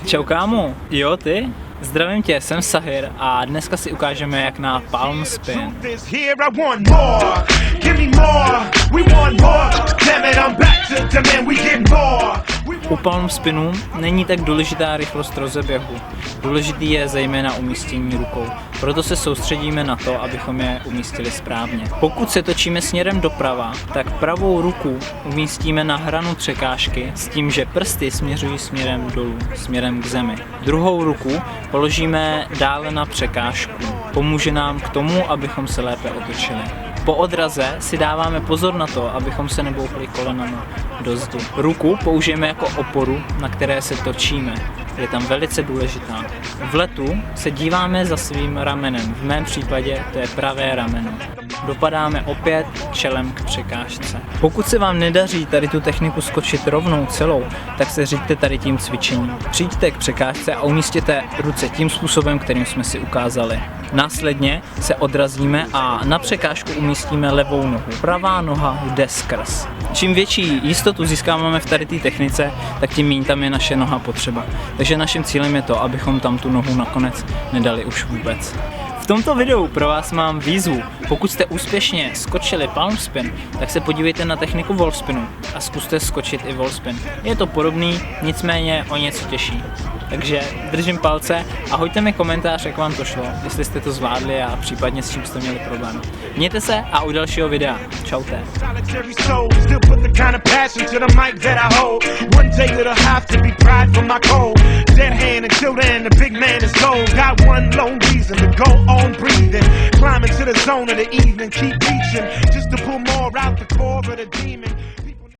Čau kámo, jo ty? Zdravím tě, jsem Sahir a dneska si ukážeme jak na palm spin. U palm spinu není tak důležitá rychlost rozeběhu. Důležitý je zejména umístění rukou. Proto se soustředíme na to, abychom je umístili správně. Pokud se točíme směrem doprava, tak pravou ruku umístíme na hranu překážky s tím, že prsty směřují směrem dolů, směrem k zemi. Druhou ruku položíme dále na překážku. Pomůže nám k tomu, abychom se lépe otočili. Po odraze si dáváme pozor na to, abychom se nebouchli kolenama do zdi. Ruku použijeme jako oporu, na které se točíme. Je tam velice důležitá. V letu se díváme za svým ramenem, v mém případě to je pravé rameno. Dopadáme opět čelem k překážce. Pokud se vám nedaří tady tu techniku skočit rovnou celou, tak se říďte tady tím cvičením. Přijďte k překážce a umístěte ruce tím způsobem, kterým jsme si ukázali. Následně se odrazíme a na překážku umístíme levou nohu. Pravá noha jde skrz. Čím větší jistotu získáváme v tady té technice, tak tím méně tam je naše noha potřeba. Takže naším cílem je to, abychom tam tu nohu nakonec nedali už vůbec. V tomto videu pro vás mám výzvu. Pokud jste úspěšně skočili palm spin, tak se podívejte na techniku wall spinu a zkuste skočit i wall spin. Je to podobný, nicméně o něco těžší. Takže držím palce a hoďte mi komentář, jak vám to šlo, jestli jste to zvládli a případně s čím jste měli problém. Mějte se a u dalšího videa. Čaute. Climbing to the zone of the evening, keep reaching just to pull more out the core of the demon.